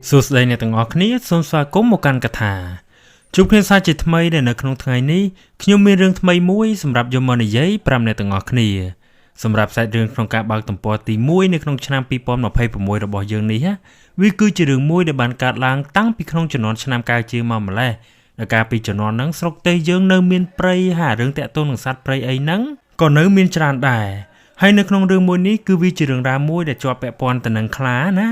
សួស្តីអ្នកទាំងអស់គ្នាសូមស្វាគមន៍មកកាន់កថាជួបគ្នាសាជាថ្មីដែលនៅក្នុងថ្ងៃនេះខ្ញុំមានរឿងថ្មីមួយសម្រាប់យកមកនិយាយប្រាប់អ្នកទាំងអស់គ្នាសម្រាប់សាច់រឿងក្នុងការបើកទំព័រទី1នៅក្នុងឆ្នាំ2026របស់យើងនេះវាគឺជារឿងមួយដែលបានកើតឡើងតាំងពីក្នុងជំនាន់ឆ្នាំ90ជាងមកម្លេះដែលកាលពីជំនាន់ហ្នឹងស្រុកទេសយើងនៅមានព្រៃហើយរឿងតាក់ទងនឹងសត្វព្រៃអីហ្នឹងក៏នៅមានច្រើនដែរហើយនៅក្នុងរឿងមួយនេះគឺវាជារឿងរ៉ាវមួយដែលជាប់ពាក់ព័ន្ធទៅនឹងខ្លាណា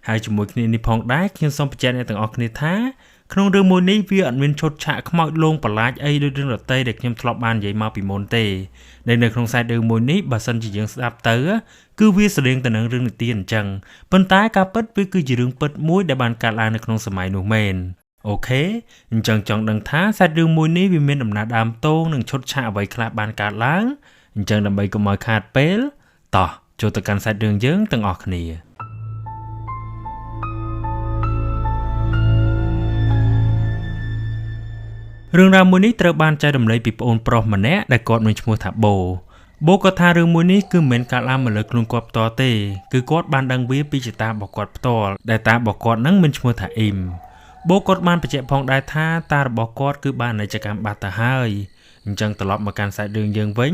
ហើយជាមួយគ្នានេះផងដែរខ្ញុំសូមបញ្ជាក់អ្នកទាំងអស់គ្នាថាក្នុងរឿងមួយនេះវាអត់មានឈុតឆាកខ្មោចលងប្រឡាចអីដូចរឿងរ៉ាវដែលខ្ញុំធ្លាប់បាននិយាយមកពីមុនទេដែលនៅក្នុងខ្សែរឿងមួយនេះបើសិនជាយើងស្ដាប់ទៅគឺវាស្រដៀងទៅនឹងរឿងនិទានអញ្ចឹងប៉ុន្តែការពិតវាគឺជារឿងពិតមួយដែលបានកើតឡើងនៅក្នុងសម័យនោះមែនអូខេអញ្ចឹងចង់ដឹងថាសាច់រឿងមួយនេះវាមានដំណើរដើមតងនិងឈុតឆាកអ្វីខ្លះបានកើតឡើងអញ្ចឹងដើម្បីកុំឲ្យខាតពេលតោះចូលទៅកាន់សាច់រឿងយើងទាំងអស់គ្នារឿងរ៉ាវមួយនេះត្រូវបានចែករំលែកពីប្អូនប្រុសម្នាក់ដែលគាត់មានឈ្មោះថាបូគាត់ថារឿងមួយនេះគឺមិនមែនកើតឡើងមកលើខ្លួនគាត់ផ្ទាល់ទេគឺគាត់បានដឹងវាពីតារបស់គាត់ផ្ទាល់ដែលតារបស់គាត់នឹងមានឈ្មោះថាអ៊ីមគាត់បានបញ្ជាក់ផងដែរថាតារបស់គាត់គឺបានអនិច្ចកម្មបាត់ទៅហើយអញ្ចឹងត្រឡប់មកកាន់សាច់រឿងយើងវិញ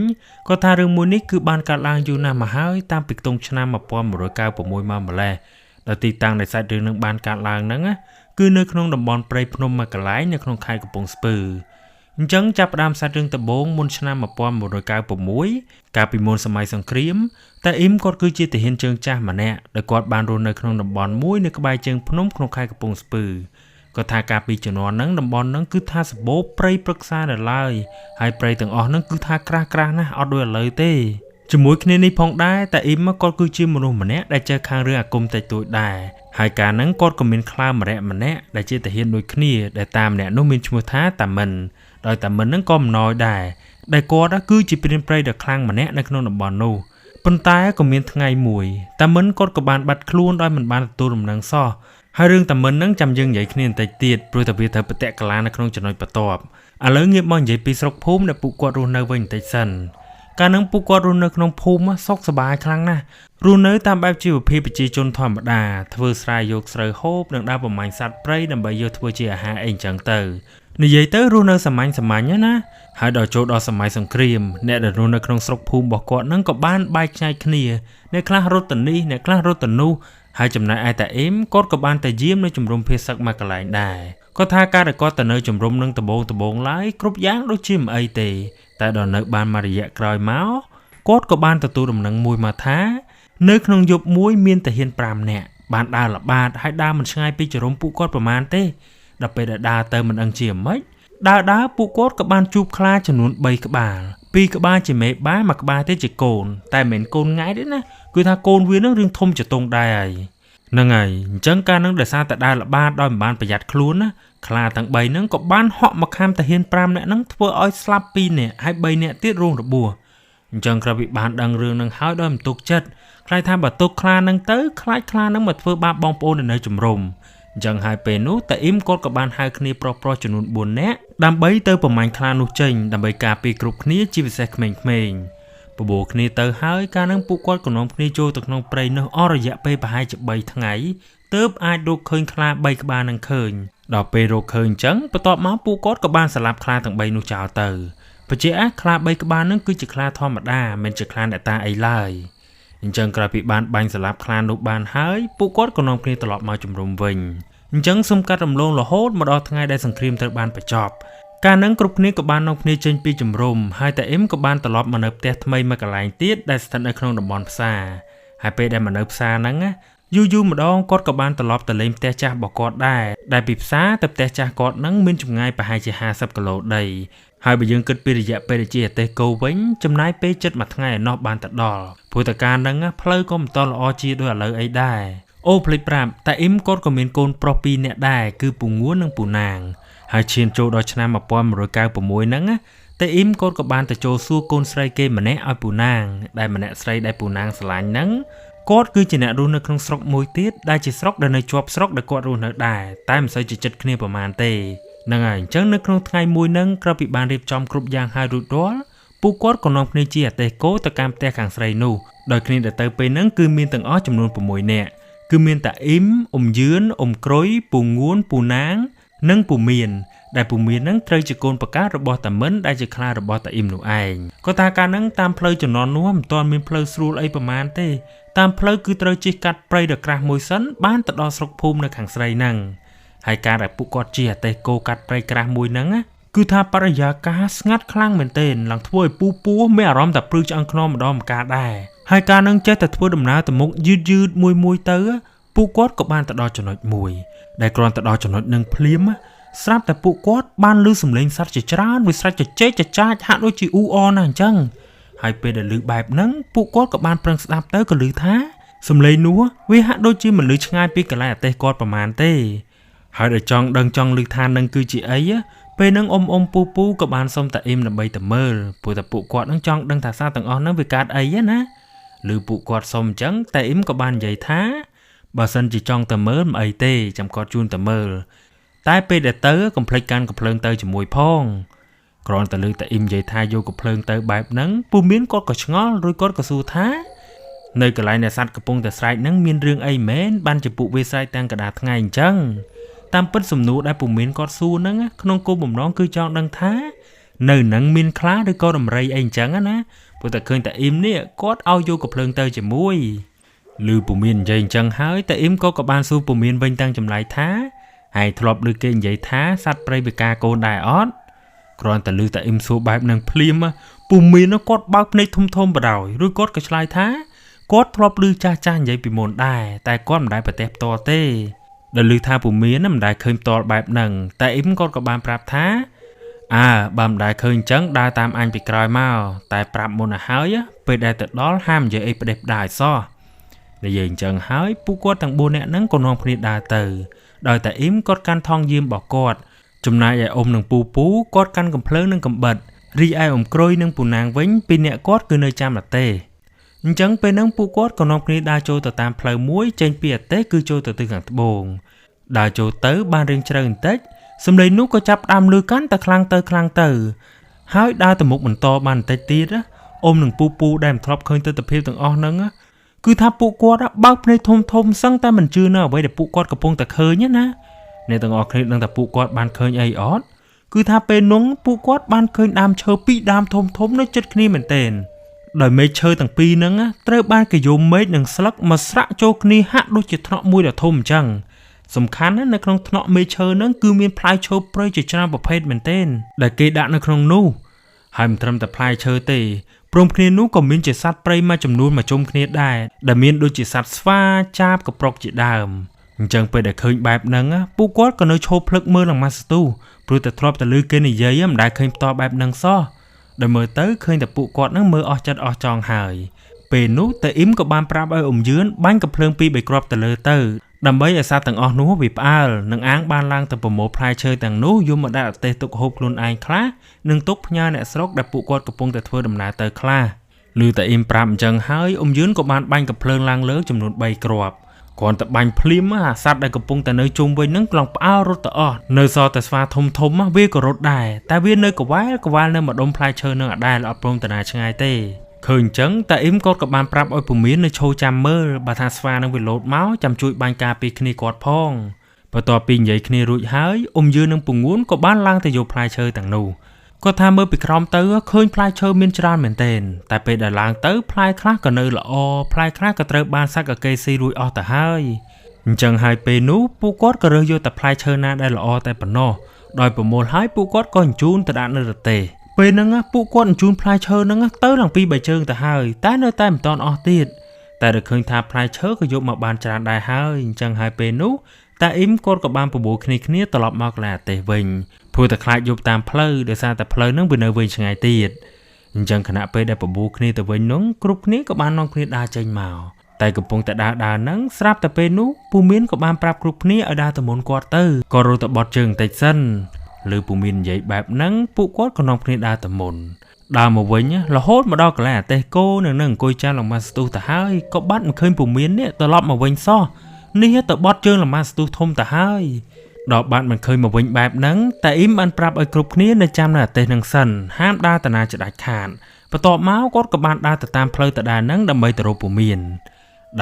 គាត់ថារឿងមួយនេះគឺបានកើតឡើងយូរណាស់មកហើយតាំងពីក្នុងឆ្នាំ1196មកម្លេះដល់ទីតាំងនៃសាច់រឿងនឹងបានកើតឡើងហ្នឹងគឺនៅក្នុងតំបន់ព្រៃភ្នំមួយកន្លែងនៅក្នុងខេត្តកំពង់ស្ពឺអញ្ចឹងចាប់ផ្ដើមសាច់រឿងដំបូងមុនឆ្នាំ1996កាលពីមុនសម័យសង្គ្រាមតែអ៊ីមគាត់គឺជាទាហានជើងចាស់ម្នាក់ដែលគាត់បានរស់នៅក្នុងតំបន់មួយនៅក្បែរជើងភ្នំក្នុងខេត្តកំពង់ស្ពឺគាត់ថាកាលពីជំនាន់ហ្នឹងតំបន់ហ្នឹងគឺថាសម្បូរព្រៃព្រឹក្សាដល់ឡើយហើយព្រៃទាំងអស់ហ្នឹងគឺថាក្រាស់ណាស់អត់ដូចឥឡូវទេជាមួយគ្នានេះផងដែរតែអ៊ីមគាត់គឺជាមនុស្សម្នាក់ដែលចេះខាងរឿងអាគមតិចតួចដែរហើយកាលហ្នឹងគាត់ក៏មានខ្លាម្នាក់ដែលជាទាហានដូចគ្នាដែលតាម្នាក់នោះមានឈ្មោះថាតាមិនដោយតាមិនហ្នឹងក៏អំណោយដែរដែលគាត់គឺជាព្រានព្រៃដ៏ខ្លាំងម្នាក់នៅក្នុងតំបន់នោះប៉ុន្តែក៏មានថ្ងៃមួយតាមិនគាត់ក៏បានបាត់ខ្លួនដោយមិនបានទទួលដំណឹងសោះហើយរឿងតាមិនហ្នឹងចាំយើងនិយាយគ្នាបន្តិចទៀតព្រោះតែវាត្រូវប្រតិកលានៅក្នុងចំណុចបន្ទាប់ឥឡូវងាកមកនិយាយពីស្រុកភូមិដែលពួកគាត់រស់នៅវិញបន្តិចសិនកាលហ្នឹងពួកគាត់រស់នៅក្នុងភូមិសុខសប្បាយខ្លាំងណាស់រស់នៅតាមបែបជីវភាពប្រជាជនធម្មតាធ្វើស្រែយកស្រូវហូបនិងដើរប្រមាញ់សត្វព្រៃដើម្បីយកធ្វើជាអាហារអីចឹងទៅនិយាយទៅរស់នៅសាមញ្ញណាហើយដល់ចូលដល់សម័យសង្គ្រាមអ្នកដែលរស់នៅក្នុងស្រុកភូមិរបស់គាត់ហ្នឹងក៏បានបែកខ្ញែកគ្នាអ្នកខ្លះរត់ទៅនេះអ្នកខ្លះរត់ទៅនោះហើយចំណែកឯតាអ៊ីមគាត់ក៏បានទៅយាមនៅជំរំភេសឹកមួយកន្លែងដែរគាត់ថាការដែលគាត់ទៅនៅជំរំនឹងដំបងឡើយគ្រប់យ៉ាងដូចជាមិនអីទេតែដល់នៅបានមួយរយៈក្រោយមកគាត់ក៏បានទទួលដំណឹងមួយមកថានៅក្នុងយប់មួយមានទាហាន5នាក់បានដើរល្បាតហើយដើរមិនឆ្ងាយពីជំរំពួកគាត់ប្រមាណទេដល់ពេលដែលដើរទៅមិនដឹងជាម៉េចដើរពួកគាត់ក៏បានជួបខ្លាចំនួន3ក្បាល2ក្បាលជាមេបាមួយក្បាលទៀតជាកូនតែមិនមែនកូនងាយទេណាគឺថាកូនវានឹងរឿងធំចតុងដែរហើយហ្នឹងហើយអញ្ចឹងការនឹងដោយសារតែដើរល្បាតដោយមិនបានប្រយ័ត្នខ្លួនណាខ្លាទាំង3ហ្នឹងក៏បានហក់មកខាំតាហ៊ាន5នាក់ហ្នឹងធ្វើឲ្យស្លាប់2នាក់ហើយ3នាក់ទៀតរងរបួសអញ្ចឹងក្រោយពីបានដឹងរឿងហ្នឹងហើយដោយមិនទុកចិត្តខ្លាចថាបើទុកខ្លាហ្នឹងទៅខ្លាចខ្លាហ្នឹងមកធ្វើបាបបងប្អូននៅជំរំអញ្ចឹងហើយពេលនោះតាអ៊ីមគាត់ក៏បានហៅគ្នាប្រុសចំនួន4នាក់ដើម្បីទៅប្រមាញ់ខ្លានោះចេញដើម្បីការពារគ្រប់គ្នាជាពិសេសក្មេងៗបបួលគ្នាទៅហើយកាលហ្នឹងពួកគាត់ក៏នាំគ្នាចូលទៅក្នុងព្រៃនោះអស់រយៈពេលប្រហែលជា3ថ្ងៃទើបអាចរកឃើញខ្លា3ក្បាលនឹងឃើញដល់ពេលរកឃើញអញ្ចឹងបន្ទាប់មកពួកគាត់ក៏បានសម្លាប់ខ្លាទាំង3នោះចោលទៅបញ្ជាក់ខ្លា3ក្បាលហ្នឹងគឺជាខ្លាធម្មតាមិនជាខ្លាអ្នកតាអីឡើយអញ្ចឹងក្រោយពីបានបាញ់សម្លាប់ខ្លានោះបានហើយពួកគាត់ក៏នាំគ្នាត្រឡប់មកជំរំវិញអញ្ចឹងសុំកាត់រំលងរហូតមកដល់ថ្ងៃដែលសង្គ្រាមត្រូវបានបញ្ចប់កាលហ្នឹងគ្រប់គ្នាក៏បាននាំគ្នាចេញពីជំរំហើយតែអ៊ីមក៏បានត្រឡប់មកនៅផ្ទះថ្មីមួយកន្លែងទៀតដែលស្ថិតនៅក្នុងតំបន់ផ្សារហើយពេលដែលមកនៅផ្សារហ្នឹងយូរម្ដងគាត់ក៏បានត្រឡប់ទៅលេងផ្ទះចាស់របស់គាត់ដែរដែលពីផ្សារទៅផ្ទះចាស់គាត់ហ្នឹងមានចម្ងាយប្រហែលជា50គីឡូដីហើយបើយើងគិតពីរយៈពេលជាអទេសគោវិញចំណាយពេលជិតមួយថ្ងៃឯណោះបានទៅដល់ព្រោះតែការហ្នឹងផ្លូវក៏មិនតល្អជាដូចឥឡូវអីដែរអូភ្លេចប្រាប់តែអ៊ីមគាត់ក៏មានកូនប្រុស2នាក់ដែរគឺពូងួននិងពូណាងហើយឈានចូលដល់ឆ្នាំ1196ហ្នឹងតែអ៊ីមគាត់ក៏បានទៅចូលសួរកូនស្រីគេម្នាក់ឲ្យពូណាងដែលម្នាក់ស្រីដែលពូណាងស្រឡាញ់ហ្នឹងគាត់គឺជាអ្នករស់នៅក្នុងស្រុកមួយទៀតដែលជាស្រុកដែលនៅជាប់ស្រុកដែលគាត់រស់នៅដែរតែមិនសូវជាចិត្តគ្នាប្រហែលទេហ្នឹងហើយអញ្ចឹងនៅក្នុងថ្ងៃមួយហ្នឹងក្រោយពីបានរៀបចំគ្រប់យ៉ាងហើយរួចរាល់ពួកគាត់ក៏នាំគ្នាជាអទេសគោទៅកាន់ផ្ទះខាងស្រីនោះដោយគ្នាដែលទៅពេលហ្នឹងគឺមានទាំងអស់ចំនួន6នាក់ គឺមានតាអ៊ីមអ៊ុំយឿនអ៊ុំក្រុយពូងួនពូណាងនិងពូមៀនដែលពូមៀននឹងត្រូវជាកូនប្រការរបស់តាមិនដែលជាខ្លារបស់តាអ៊ីមនោះឯងក៏ថាកាលហ្នឹងតាមផ្លូវជំនាន់នោះមិនទាន់មានផ្លូវស្រួលអីប្រមាណទេតាមផ្លូវគឺត្រូវជិះកាត់ព្រៃដ៏ក្រាស់មួយសិនបានទៅដល់ស្រុកភូមិនៅខាងស្រីហ្នឹងហើយការដែលពួកគាត់ជិះអាទេសគោកាត់ព្រៃក្រាស់មួយហ្នឹងគឺថាបរិយាកាសស្ងាត់ខ្លាំងមែនទែនឡើងធ្វើឲ្យពូមានអារម្មណ៍តែព្រឺឆ្អឹងខ្នងម្ដងម្កាលដែរហើយការនឹងចេះតែធ្វើដំណើរទៅមុខយឺតមួយទៅពួកគាត់ក៏បានទៅដល់ចំណុចមួយដែលគ្រាន់តែដល់ចំណុចនឹងភ្លាមស្រាប់តែពួកគាត់បានឮសំឡេងសត្វជាច្រើនវាស្រែកចែកចាចហាក់ដូចជាអ៊ូអរណាស់អញ្ចឹងហើយពេលដែលឮបែបហ្នឹងពួកគាត់ក៏បានប្រឹងស្ដាប់ទៅក៏ឮថាសំឡេងនោះវាហាក់ដូចជាមិនឮឆ្ងាយពីកន្លែងអាទេសគាត់ប្រមាណទេហើយដែលចង់ដឹងចង់ឮថានឹងគឺជាអីពេលហ្នឹងអ៊ំពូក៏បានសុំតាអ៊ីមដើម្បីទៅមើលព្រោះតែពួកគាត់នឹងចង់ដឹងថាសត្វទាំងអស់ហ្នឹងវាកើតអីណាឬពួកគាត់សុំអញ្ចឹងតាអ៊ីមក៏បាននិយាយថាបើសិនជាចង់ទៅមើលមិនអីទេចាំគាត់ជូនទៅមើលតែពេលដែលទៅកុំភ្លេចកាន់កំភ្លើងទៅជាមួយផងគ្រាន់តែលើតាអ៊ីមនិយាយថាយកកំភ្លើងទៅបែបហ្នឹងពូមានគាត់ក៏ឆ្ងល់រួចគាត់ក៏សួរថានៅកន្លែងដែលសត្វកំពុងតែស្រែកហ្នឹងមានរឿងអីមែនបានជាពួកវាស្រែកទាំងកណ្ដាលថ្ងៃអញ្ចឹងតាមពិតសំណួរដែលពូមានគាត់សួរហ្នឹងក្នុងគោលបំណងគឺចង់ដឹងថានៅនឹងមានខ្លាឬក៏ដំរីអីអញ្ចឹងណាព្រោះតែឃើញតាអ៊ីមនេះគាត់ឲ្យយកកំភ្លើងទៅជាមួយឬពូមាននិយាយអញ្ចឹងហើយតាអ៊ីមក៏បានសួរពូមានវិញទាំងចម្លែកថាហើយធ្លាប់ឮគេនិយាយថាសត្វព្រៃវាការកូនដែរអត់គ្រាន់តែឮតាអ៊ីមសួរបែបហ្នឹងភ្លាមពូមានគាត់បើកភ្នែកធំបដ ாய் ឬគាត់ក៏ឆ្លើយថាគាត់ធ្លាប់ឮចាស់និយាយពីមុនដែរតែគាត់មិនដែលប្រទេសផ្ទាល់ទេដែលឮថាពូមានមិនដែលឃើញផ្ទាល់បែបហ្នឹងតែអ៊ីមគាត់ក៏បានប្រាប់ថាបើមិនដែលឃើញអញ្ចឹងដើរតាមអញពីក្រោយមកតែប្រាប់មុនទៅហើយពេលដែលទៅដល់ហាមនិយាយអីផ្ដេសផ្ដាយសោះនិយាយអញ្ចឹងហើយពួកគាត់ទាំង4នាក់ហ្នឹងក៏នាំគ្នាដើរទៅដោយតែអ៊ីមគាត់កាន់ថង់យាមរបស់គាត់ចំណែកឯអ៊ំនិងពូគាត់កាន់កំភ្លើងនិងកំបិតរីឯអ៊ំក្រុយនិងពូណាងវិញពីរនាក់គាត់គឺនៅចាំអាទេសអញ្ចឹងពេលហ្នឹងពួកគាត់ក៏នាំគ្នាដើរចូលទៅតាមផ្លូវមួយចេញពីអាទេសគឺចូលទៅទិសខាងត្បូងដើរចូលទៅបានរៀងជ្រៅបន្តិចសំឡេងនោះក៏ចាប់ដើមលឺកាន់តែខ្លាំងទៅហើយដើរទៅមុខបន្តបានបន្តិចទៀតអ៊ំនិងពូដែលមិនធ្លាប់ឃើញទិដ្ឋភាពទាំងអស់ហ្នឹងគឺថាពួកគាត់បើកភ្នែកធំសឹងតែមិនជឿនៅអ្វីដែលពួកគាត់កំពុងតែឃើញណាអ្នកទាំងអស់គ្នាដឹងថាពួកគាត់បានឃើញអីអត់គឺថាពេលនោះពួកគាត់បានឃើញដើមឈើពីរដើមធំនៅជិតគ្នាមែនទែនដោយមែកឈើទាំងពីរហ្នឹងត្រូវបានគេយកមែកនិងស្លឹកមកស្រាក់ចូលគ្នាហាក់ដូចជាថ្នាក់មួយដ៏ធំអញ្ចឹងសំខាន់ណាស់នៅក្នុងថ្នាក់មែកឈើហ្នឹងគឺមានផ្លែឈើព្រៃជាច្រើនប្រភេទមែនទែនដែលគេដាក់នៅក្នុងនោះហើយមិនត្រឹមតែផ្លែឈើទេព្រមគ្នានោះក៏មានជាសត្វព្រៃមួយចំនួនមកជុំគ្នាដែរដែលមានដូចជាសត្វស្វាចាបកប្រុកជាដើមអញ្ចឹងពេលដែលឃើញបែបហ្នឹងពួកគាត់ក៏នៅឈប់ភ្លឹកមើលឡើងមកស្ទុះព្រោះតែធ្លាប់តែឮគេនិយាយមិនដែលឃើញផ្ទាល់បែបហ្នឹងសោះដែលមើលទៅឃើញតែពួកគាត់ហ្នឹងមើលអស់ចិត្តអស់ចង់ហើយពេលនោះតាអ៊ីមក៏បានប្រាប់ឲ្យអ៊ំយឿនបាញ់កំភ្លើង2 3គ្រាប់ទៅលើទៅដើម្បីឲ្យសត្វទាំងអស់នោះវាផ្អើលនឹងអាងបានឡើងទៅប្រមូលផ្លែឈើទាំងនោះយកមកដាក់អាទេសទុកហូបខ្លួនឯងខ្លះនិងទុកផ្ញើអ្នកស្រុកដែលពួកគាត់កំពុងតែធ្វើដំណើរទៅខ្លះឮតាអ៊ីមប្រាប់អញ្ចឹងហើយអ៊ំយឿនក៏បានបាញ់កំភ្លើងឡើងលើចំនួន3គ្រាប់គ្រាន់តែបាញ់ភ្លាមអាសត្វដែលកំពុងតែនៅជុំវិញហ្នឹងក្លងផ្អើលរត់ទៅអស់នៅសល់តែស្វាធំវាក៏រត់ដែរតែវានៅកវ៉ាល់នៅម្ដុំផ្លែឈើនឹងអដែលអត់ព្រមតាណាឆ្ងាយទេឃើញអញ្ចឹងតាអ៊ីមគាត់ក៏បានប្រាប់ឲ្យពូមាននៅឈរចាំមើលបើថាស្វានឹងវាលោតមកចាំជួយបាញ់ការពារគ្នាគាត់ផងបន្ទាប់ពីនិយាយគ្នារួចហើយអ៊ំយឿននិងពងួនក៏បានឡើងទៅយកផ្លែឈើទាំងនោះគាត់ថាមើលពីក្រោមទៅឃើញផ្លែឈើមានច្រើនមែនទែនតែពេលដែលឡើងទៅផ្លែខ្លះក៏នៅល្អផ្លែខ្លះក៏ត្រូវបានសត្វកកេស៊ីរួចអស់ទៅហើយអញ្ចឹងហើយពេលនោះពួកគាត់ក៏រើសយកតែផ្លែឈើណាដែលល្អតែប៉ុណ្ណោះដោយប្រមូលហើយពួកគាត់ក៏អញ្ជូនទៅដាក់នៅរទេះពេលហ្នឹងពួកគាត់អញ្ជូនផ្លែឈើហ្នឹងទៅឡើងពី3ជើងទៅហើយតែនៅតែមិនតាន់អស់ទៀតតែឃើញថាផ្លែឈើក៏យកមកបានច្រើនដែរហើយអញ្ចឹងហើយពេលនោះតាអ៊ីមគាត់ក៏បានប្រមូលគ្នាត្រឡប់មកកន្លែងអាទេសវិញព្រោះតែខ្លាចយប់តាមផ្លូវដោយសារតែផ្លូវហ្នឹងវានៅវែងឆ្ងាយទៀតអញ្ចឹងខណៈពេលដែលប្រមូលគ្នាទៅវិញនោះគ្រប់គ្នាក៏បាននាំគ្នាដើរចេញមកតែកំពុងតែដើរហ្នឹងស្រាប់តែពេលនោះពូមានក៏បានប្រាប់គ្រប់គ្នាឲ្យដើរទៅមុនគាត់ទៅក៏រត់ទៅបត់ជើងបន្តិចសិនឬពូមាននិយាយបែបហ្នឹងពួកគាត់ក៏នាំគ្នាដើរទៅមុនដើរមកវិញរហូតមកដល់កន្លែងអាទេសគោនឹងអង្គុយចាំឡើងមកស្ទុះទៅហើយក៏បាត់មិនឃើញពូមាននេះត្រឡប់មកវិញសោះនេះទៅបត់ជើងឡើងមកស្ទុះធំទៅហើយដល់បាត់មិនឃើញមកវិញបែបហ្នឹងតែអ៊ីមបានប្រាប់ឲ្យគ្រប់គ្នានៅចាំនៅអាទេសនឹងសិនហាមដើរតាណាចដាច់ខាតបន្ទាប់មកគាត់ក៏បានដើរទៅតាមផ្លូវដដែលហ្នឹងដើម្បីទៅរកពូមាន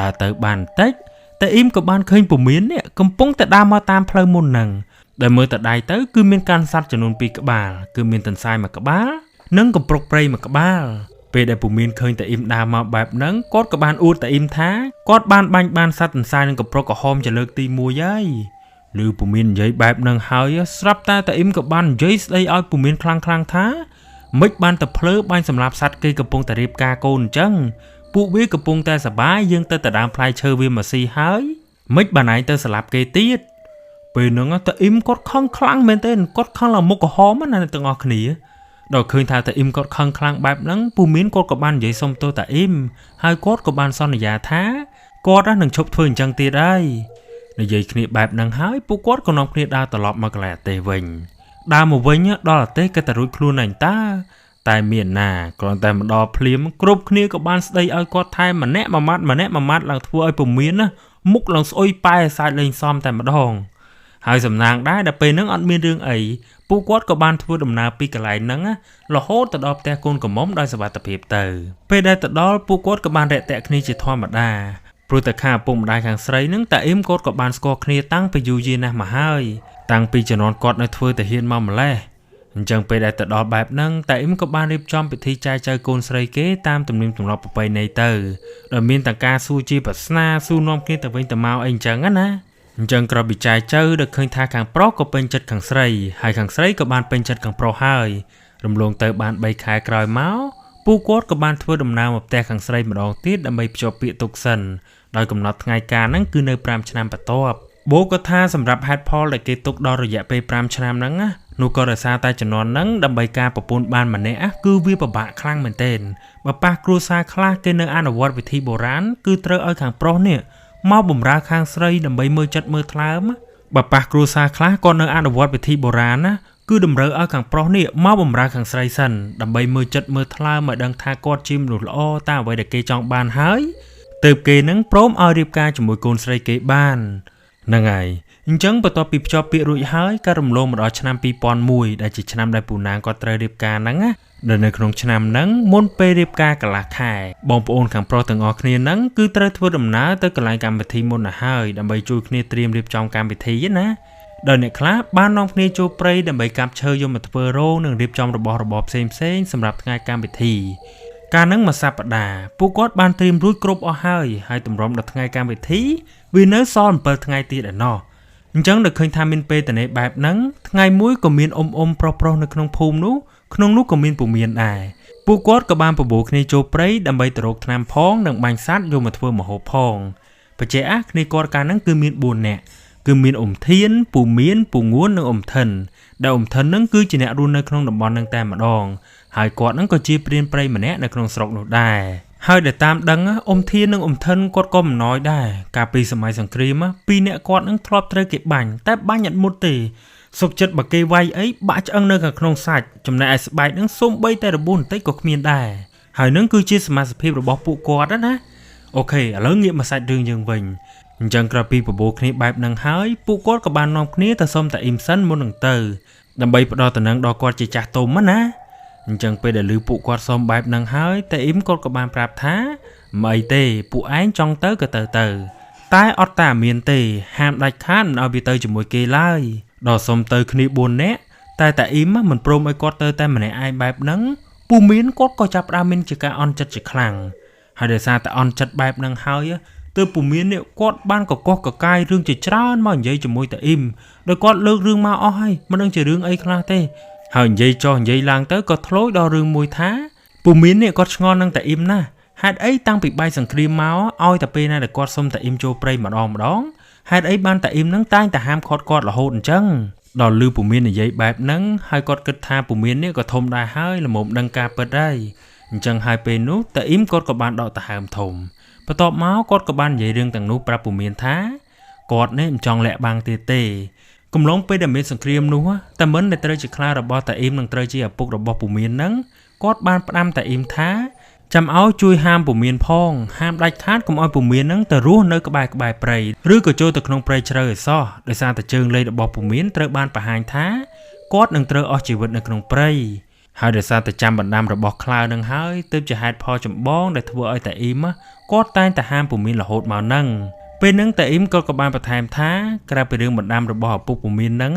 ដើរទៅបានបន្តិចតែ តែអ៊ីមក៏បានឃើញពមៀននេះកំពុងតែដើរមកតាមផ្លូវមុនហ្នឹងដែលមើលទៅដៃទៅគឺមានកាន់សត្វចំនួន2ក្បាលគឺមានទន្សាយមួយក្បាលនិងកំប្រុកព្រៃមួយក្បាលពេលដែលពមៀនឃើញតែអ៊ីមដើរមកបែបហ្នឹងគាត់ក៏បានអួតតែអ៊ីមថាគាត់បានបាញ់បានសត្វទន្សាយនិងកំប្រុកក្រហមជាលើកទី1ហើយឬពមៀននិយាយបែបហ្នឹងហើយស្រាប់តែអ៊ីមក៏បាននិយាយស្ដីឲ្យពមៀនខ្លាំងៗថាមិនបានទៅភ្លើបាញ់សម្រាប់សត្វគេកំពុងតែរៀបការកូនអញ្ចឹងពួកវាកំពុងតែសប្បាយយើងទៅដើមផ្លែឈើវាមកស៊ីហើយមិនបានឯងទៅស្លាប់គេទៀតពេលហ្នឹងតាអ៊ីមគាត់ខឹងខ្លាំងមែនទេគាត់ខឹងឡើងមុខក្រហមណាទាំងអស់គ្នាដល់ឃើញថាតាអ៊ីមគាត់ខឹងខ្លាំងបែបហ្នឹងពូមានគាត់ក៏បាននិយាយសុំទោសតាអ៊ីមហើយគាត់ក៏បានសន្យាថាគាត់នឹងឈប់ធ្វើអញ្ចឹងទៀតហើយនិយាយគ្នាបែបហ្នឹងហើយពួកគាត់ក៏នាំគ្នាដើរត្រឡប់មកកន្លែងអាទេសវិញដើរមកវិញដល់អាទេសក៏តែរួចខ្លួនឯងតែមានណាគ្រាន់តែមកដល់ភ្លាមគ្រប់គ្នាក៏បានស្ដីឲ្យគាត់ថែម្នាក់មួយម៉ាត់ឡើងធ្វើឲ្យពមៀនណាមុខឡើងស្អុយប៉ែសាច់លេងសំតែម្ដងហើយសំណាងដែរដល់ពេលហ្នឹងអត់មានរឿងអីពួកគាត់ក៏បានធ្វើដំណើរពីកន្លែងហ្នឹងរហូតទៅដល់ផ្ទះកូនកំមុំដោយសុវត្ថិភាពទៅពេលដែលទៅដល់ពួកគាត់ក៏បានរាក់ទាក់គ្នាជាធម្មតាព្រោះតែខាងឪពុកម្ដាយខាងស្រីហ្នឹងតាអ៊ីមគាត់ក៏បានស្គាល់គ្នាតាំងពីយូរយារណាស់មកហើយតាំងពីជំនាន់គាត់នៅធ្វើតាហ៊ានមកម្លេះអញ្ចឹងពេលដែលទៅដល់បែបហ្នឹងតាអ៊ីមក៏បានរៀបចំពិធីចែកចៅកូនស្រីគេតាមទំនៀមទម្លាប់ប្រពៃណីទៅដោយមានទាំងការសួរជាប្រស្នាសួរនាំគ្នាទៅវិញទៅមកអីអញ្ចឹងណាអញ្ចឹងក្រោយពីចែកចៅដល់ឃើញថាខាងប្រុសក៏ពេញចិត្តខាងស្រីហើយខាងស្រីក៏បានពេញចិត្តខាងប្រុសហើយរំលងទៅបាន3ខែក្រោយមកពួកគាត់ក៏បានធ្វើដំណើរមកផ្ទះខាងស្រីម្ដងទៀតដើម្បីភ្ជាប់ពាក្យទុកសិនដោយកំណត់ថ្ងៃការហ្នឹងគឺនៅ5ឆ្នាំបន្ទាប់បូក៏ថាសម្រាប់ហេតុផលដែលគេទុកដល់រយៈពេល5ឆ្នាំហ្នឹងណានោះក៏ដោយសារតែចំនួនហ្នឹងដើម្បីការប្រពន្ធបានម្នាក់គឺវាពិបាកខ្លាំងមែនទែនបើប៉ះគ្រួសារខ្លះគេនៅអនុវត្តវិធីបុរាណគឺត្រូវឲ្យខាងប្រុសនេះមកបម្រើខាងស្រីដើម្បីមើលចិត្តមើលថ្លើមបើប៉ះគ្រួសារខ្លះក៏នៅអនុវត្តវិធីបុរាណណាគឺតម្រូវឲ្យខាងប្រុសនេះមកបម្រើខាងស្រីសិនដើម្បីមើលចិត្តមើលថ្លើមឲ្យដឹងថាគាត់ជាមនុស្សល្អតាមអ្វីដែលគេចង់បានហើយទើបគេនឹងព្រមឲ្យរៀបការជាមួយកូនស្រីគេបានហ្នឹងហើយអញ្ចឹងបន្ទាប់ពីភ្ជាប់ពាក្យរួចហើយក៏រំលងមកដល់ឆ្នាំ2001ដែលជាឆ្នាំដែលពូណាងគាត់ត្រូវរៀបការហ្នឹងណាដែលនៅក្នុងឆ្នាំហ្នឹងមុនពេលរៀបការកន្លះខែបងប្អូនខាងប្រុសទាំងអស់គ្នាហ្នឹងគឺត្រូវធ្វើដំណើរទៅកន្លែងកម្មវិធីមុនទៅហើយដើម្បីជួយគ្នាត្រៀមរៀបចំកម្មវិធីណាដោយអ្នកខ្លះបាននាំគ្នាចូលព្រៃដើម្បីកាប់ឈើយកមកធ្វើរោងនិងរៀបចំរបស់របរផ្សេងៗសម្រាប់ថ្ងៃកម្មវិធីការនឹងមួយសប្តាហ៍ពួកគាត់បានត្រៀមរួចគ្រប់អស់ហើយទម្រាំដល់ថ្ងៃកម្មវិធីវានៅសល់7ថ្ងៃទៀតឯណោះអញ្ចឹងដល់ឃើញថាមានពេលតនេបែបហ្នឹងថ្ងៃមួយក៏មានអ៊ំប្រុសនៅក្នុងភូមិនោះក្នុងនោះក៏មានពូមានដែរពួកគាត់ក៏បានបបួលគ្នាចូលព្រៃដើម្បីទៅរកថ្នាំផងនិងបាញ់សត្វយកមកធ្វើម្ហូបផងបច្ចេកគ្នាគាត់កាលហ្នឹងគឺមាន4នាក់គឺមានអ៊ំធានពូមានពូងួននិងអ៊ំថិនដែលអ៊ំថិនហ្នឹងគឺជាអ្នករស់នៅក្នុងតំបន់ហ្នឹងតែម្ដងហើយគាត់ហ្នឹងក៏ជាព្រានព្រៃម្នាក់នៅក្នុងស្រុកនោះដែរហើយដែលតាមដឹងអ៊ំធាននិងអ៊ំថិនគាត់ក៏មិនណយដែរកាលពីសម័យសង្គ្រាមពីរអ្នកគាត់ហ្នឹងធ្លាប់ត្រូវគេបាញ់តែបាញ់អត់មុតទេសុកចិត្តបើគេវាយអីបាក់ឆ្អឹងនៅខាងក្នុងសាច់ចំណែកឯស្បែកហ្នឹងសូម្បីតែរបួសបន្តិចក៏គ្មានដែរហើយនឹងគឺជាសមាជិករបស់ពួកគាត់ណាអូខេឥឡូវងាកមកសាច់រឿងយើងវិញអញ្ចឹងក្រោយពីបបួលគ្នាបែបហ្នឹងហើយពួកគាត់ក៏បាននាំគ្នាទៅសុំតាអ៊ីមសិនមុននឹងទៅដើម្បីផ្ដល់តំណែងដល់គាត់ជាចាស់ទុំណាអញ្ចឹងពេលដែលឮពួកគាត់សុំបែបហ្នឹងហើយតាអ៊ីមគាត់ក៏បានប្រាប់ថាមិនអីទេពួកឯងចង់ទៅក៏ទៅតែអត់តាមានទេហាមដាច់ខាតមិនឲ្យវាទៅជាមួយគេឡើយដល់សុំទៅគ្នា4នាក់តែតាអ៊ីមមិនព្រមឲ្យគាត់ទៅតែម្នាក់ឯងបែបហ្នឹងពូមានគាត់ក៏ចាប់ផ្ដើមមានជាការអន់ចិត្តជាខ្លាំងហើយដោយសារតែអន់ចិត្តបែបហ្នឹងហើយទើបពូមាននេះគាត់បានកកកកាយរឿងជាច្រើនមកនិយាយជាមួយតាអ៊ីមដោយគាត់លើករឿងមកអស់ហើយមិនដឹងជារឿងអីខ្លះទេហើយនិយាយចោះនិយាយឡើងទៅក៏ធ្លោយដល់រឿងមួយថាពូមាននេះគាត់ឆ្ងល់នឹងតាអ៊ីមណាហេតុអីតាំងពីបាយសង្គ្រាមមកឲ្យតែពេលណាដែលគាត់សុំតាអ៊ីមចូលព្រៃម្ដងហេតុអីបានតាអ៊ីមនឹងតែងតែហាមឃាត់គាត់រហូតអញ្ចឹងដល់ឮពូមាននិយាយបែបហ្នឹងហើយគាត់គិតថាពូមាននេះក៏ធំដែរហើយល្មមដឹងការពិតហើយអញ្ចឹងហើយពេលនោះតាអ៊ីមគាត់ក៏បានដកដង្ហើមធំបន្ទាប់មកគាត់ក៏បាននិយាយរឿងទាំងនោះប្រាប់ពូមានថាគាត់នេះមិនចង់លាក់បាំងទៀតទេកំឡុងពេលដែលមានសង្គ្រាមនោះតាមិនដែលត្រូវជាខ្លារបស់តាអ៊ីមនឹងត្រូវជាឪពុករបស់ពូមានហ្នឹងគាត់បានផ្ដាំតាអ៊ីមថាចាំឲ្យជួយហាមពូមានផងហាមដាច់ខាតកុំឲ្យពូមានហ្នឹងទៅរស់នៅក្បែរព្រៃឬក៏ចូលទៅក្នុងព្រៃជ្រៅឲ្យសោះដោយសារតែជើងលេខរបស់ពូមានត្រូវបានបង្ហាញថាគាត់នឹងត្រូវអស់ជីវិតនៅក្នុងព្រៃហើយដោយសារតែចាំបណ្ដាំរបស់ខ្លានឹងហើយទើបជាហេតុផលចម្បងដែលធ្វើឲ្យតាអ៊ីមគាត់តែងតែហាមពូមានរហូតមកហ្នឹង ពេលហ្នឹងតាអ៊ីមក៏បានបន្ថែមថាក្រៅពីរឿងបណ្ដាំរបស់ឪពុកពូមានហ្នឹង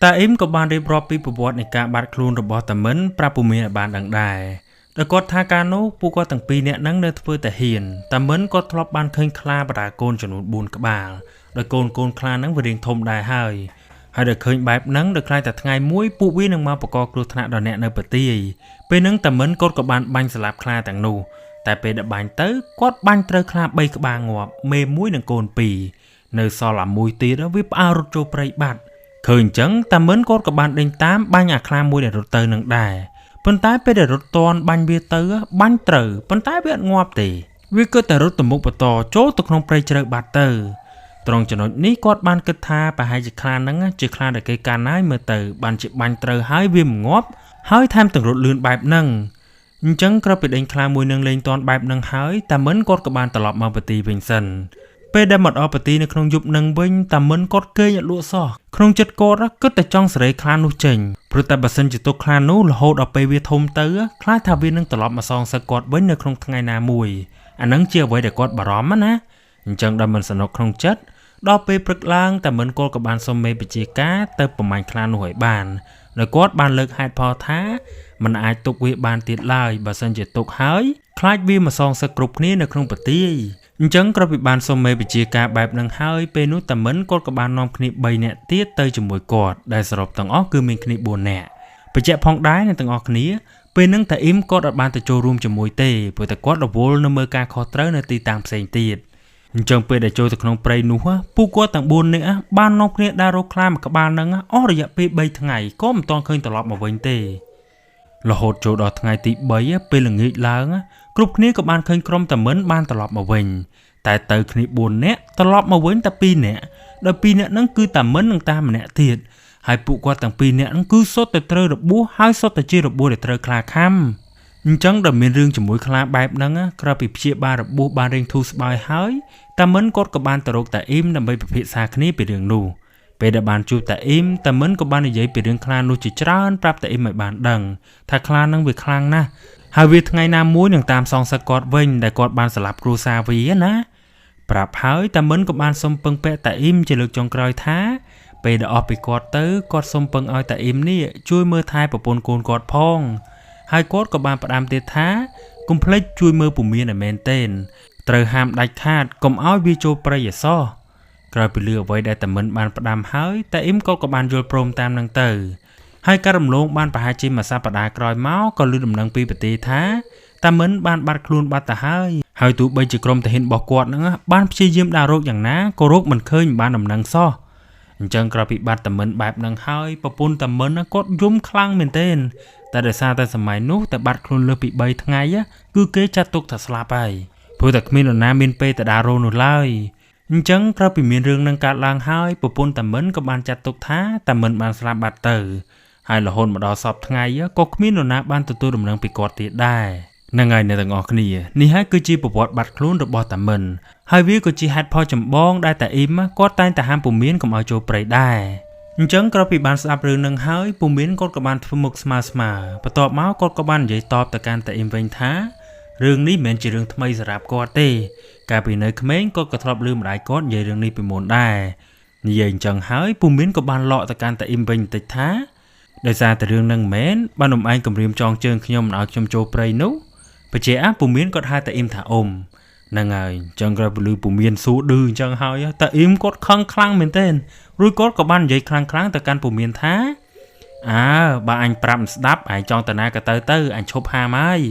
តាអ៊ីមក៏បានរៀបរាប់ពីប្រវត្តិនៃការបាត់ខ្លួនរបស់តាមិនប្រាប់ពូមានឲ្យបានដឹងដែរដោយគាត់ថាកាលនោះពួកគាត់ទាំងពីរនាក់ហ្នឹងនៅធ្វើតាហ៊ានតាមិនគាត់ធ្លាប់បានឃើញខ្លាបរាកូនចំនួន4ក្បាលដោយកូនខ្លាហ្នឹងវារៀងធំដែរហើយដែលឃើញបែបហ្នឹងដល់ខ្លាចតែថ្ងៃមួយពួកវានឹងមកបកកគ្រោះថ្នាក់ដល់អ្នកនៅប្រទាយពេលហ្នឹងតាមិនគាត់ក៏បានបាញ់ស្លាប់ខ្លាទាំងនោះតែពេលដែលបាញ់ទៅគាត់បាញ់ត្រូវខ្លា3ក្បាលងាប់មេ1និងកូន2នៅសល់អាមួយទៀតវាផ្អើលរត់ចូលព្រៃបាត់ឃើញអញ្ចឹងតាមិនគាត់ក៏បានដេញតាមបាញ់អាខ្លាមួយដែលរត់ទៅនឹងដែរប៉ុន្តែពេលដែលរត់តន់បាញ់វាទៅបាញ់ត្រូវប៉ុន្តែវាអត់ងាប់ទេវាគឺតែរត់ទៅមុខបន្តចូលទៅក្នុងព្រៃជ្រៅបាត់ទៅត្រង់ចំណុចនេះគាត់បានគិតថាប្រហែលជាខ្លាហ្នឹងជាខ្លាដែលគេកាន់ហើយមើលទៅបានជាបាញ់ត្រូវហើយវាមិនងាប់ហើយថែមទាំងរត់លឿនបែបហ្នឹងអញ្ចឹងក្រោយពីដេញខ្លាមួយនឹងលេងតន់បែបហ្នឹងហើយតាមិនគាត់ក៏បានត្រឡប់មកប្រទីវិញសិនពេលដែលមកដល់ប្រទីនៅក្នុងយប់នឹងវិញតាមិនគាត់គេងអត់លក់សោះក្នុងចិត្តគាត់គិតតែចង់សេរីខ្លានោះចេញព្រោះតែបើសិនជាទុកខ្លានោះរហូតដល់ពេលវាធំទៅខ្លាចថាវានឹងត្រឡប់មកសងសឹកគាត់វិញនៅក្នុងថ្ងៃណាមួយអានឹងជាអ្វីដែលគាត់បារម្ភណាអញ្ចឹងដល់មិនសនុកក្នុងចិត្តដល់ពេលព្រឹកឡើងតាមិនគាត់ក៏បានសុំមេបជាការទៅប្រមាញ់ខ្លានោះឲ្យបានដោយគាត់បានលើកហេតុផលថាมันអាចទុកវាបានទៀតឡើយបើសិនជាទុកហើយខ្លាចវាមកសងសឹកគ្រប់គ្នានៅក្នុងប្រទីអញ្ចឹងក្រោយពីបានសុំមេបជាការបែបហ្នឹងហើយពេលនោះតាមិនគាត់ក៏បាននាំគ្នា3នាក់ទៀតទៅជាមួយគាត់ដែលសរុបទាំងអស់គឺមានគ្នា4នាក់បញ្ជាក់ផងដែរនឹងទាំងអស់គ្នាពេលហ្នឹងតាអ៊ីមគាត់អត់បានទៅចូលរួមជាមួយទេព្រោះតែគាត់រវល់នៅមើលការខុសត្រូវនៅទីតាំងផ្សេងទៀតអញ្ចឹងពេលដែលចូលទៅក្នុងព្រៃនោះពួកគាត់ទាំង4នាក់បាននាំគ្នាដើររកខ្លាមួយក្បាលហ្នឹងអស់រយៈពេល3ថ្ងៃក៏មិនទាន់ឃើញត្រឡប់មកវិញទេរហូតចូលដល់ថ្ងៃទី3ពេលល្ងាចឡើងគ្រប់គ្នាក៏បានឃើញក្រុមតាមិនបានត្រឡប់មកវិញតែទៅគ្នា4នាក់ត្រឡប់មកវិញតែ2នាក់ដោយ2នាក់ហ្នឹងគឺតាមិននិងតាម្នាក់ទៀតហើយពួកគាត់ទាំង2នាក់ហ្នឹងគឺសុទ្ធតែត្រូវរបួសហើយសុទ្ធតែជារបួសដែលត្រូវខ្លាខំអញ្ចឹងដល់មានរឿងជាមួយខ្លាបែបហ្នឹងក្រៅពីព្យាបាលរបួសបានរៀងធូរស្បើយហើយតាមិនគាត់ក៏បានទៅរកតាអ៊ីមដើម្បីពិភាក្សាគ្នាពីរឿងនោះពេលដែលបានជួបតាអ៊ីមតាមិនក៏បាននិយាយពីរឿងខ្លានោះជាច្រើនប្រាប់តាអ៊ីមឲ្យបានដឹងថាខ្លាហ្នឹងវាខ្លាំងណាស់ហើយវាថ្ងៃណាមួយនឹងតាមសងសឹកគាត់វិញដែលគាត់បានស្លាប់គ្រួសារវាណាប្រាប់ហើយតាមិនក៏បានសុំពឹងពាក់តាអ៊ីមជាលើកចុងក្រោយថាពេលដែលអស់ពីគាត់ទៅគាត់សុំពឹងឲ្យតាអ៊ីមនេះជួយមើលថែប្រពន្ធកូនគាត់ផងហើយគាត់ក៏បានផ្ដាំទៀតថាកុំភ្លេចជួយមើលពូមានឲ្យមែនទែនត្រូវហាមដាច់ខាតកុំឲ្យវាចូលព្រៃអសោះក្រោយពីលឺអ្វីដែលតាមិនបានផ្ដាំហើយតាអ៊ីមក៏បានយល់ព្រមតាមនឹងទៅហើយការរំលងបានប្រហែលជាមួយសប្តាហ៍ក្រោយមកក៏លឺដំណឹងពីប្រទេសថាតាមិនបានបាត់ខ្លួនបាត់ទៅហើយទោះបីជាក្រុមទាហានរបស់គាត់ហ្នឹងបានព្យាយាមដើររកយ៉ាងណាក៏រកមិនឃើញបានដំណឹងសោះអញ្ចឹងក្រោយពីបាត់តាមិនបែបហ្នឹងហើយប្រពន្ធតាមិនគាត់យំខ្លាំងមែនទែនតែដោយសារតែសម័យនោះតែបាត់ខ្លួនលើសពី3ថ្ងៃគឺគេចាត់ទុកថាស្លាប់ហើយព្រោះតែគ្មាននរណាមានពេលទៅដើររកនោះឡើយអញ្ចឹងក្រោយពីមានរឿងនឹងកើតឡើងហើយប្រពន្ធតាមិនក៏បានចាត់ទុកថាតាមិនបានស្លាប់បាត់ទៅហើយរហូតមកដល់សពថ្ងៃក៏គ្មាននរណាបានទទួលដំណឹងពីគាត់ទៀតដែរហ្នឹងហើយអ្នកទាំងអស់គ្នានេះហើយគឺជាប្រវត្តិបាត់ខ្លួនរបស់តាមិនហើយវាក៏ជាហេតុផលចម្បងដែលតាអ៊ីមគាត់តែងតែហាមពូមានកុំឲ្យចូលព្រៃដែរអញ្ចឹងក្រោយពីបានស្ដាប់រឿងនឹងហើយពូមានគាត់ក៏បានធ្វើមុខស្មើបន្ទាប់មកគាត់ក៏បាននិយាយតបទៅកាន់តាអ៊ីមវិញថារឿងនេះមិនមែនជារឿងថ្មីសម្រាប់គាត់ទេកាលពីនៅក្មេងគាត់ក៏ធ្លាប់ឮម្ដាយគាត់និយាយរឿងនេះពីមុនដែរនិយាយអញ្ចឹងហើយពូមានក៏បានលក់ទៅកាន់តាអ៊ីមវិញបន្តិចថាដោយសារតែរឿងនឹងមិនមែនបាននំឯងគម្រាមចងជើងខ្ញុំឲ្យខ្ញុំចូលព្រៃនោះបជាពូមានគាត់ហៅតាអ៊ីមថាអ៊ំហ្នឹងហើយអញ្ចឹងក្រោយពីឮពូមានសួរឌឺអញ្ចឹងហើយតាអ៊ីមគាត់ខឹងខ្លាំងមែនទែនរួចគាត់ក៏បាននិយាយខ្លាំងទៅកាន់ពូមានថាបើអញប្រាប់មិនស្ដាប់ឯងចង់តាណាក៏ទៅអញឈប់ហាមហើយ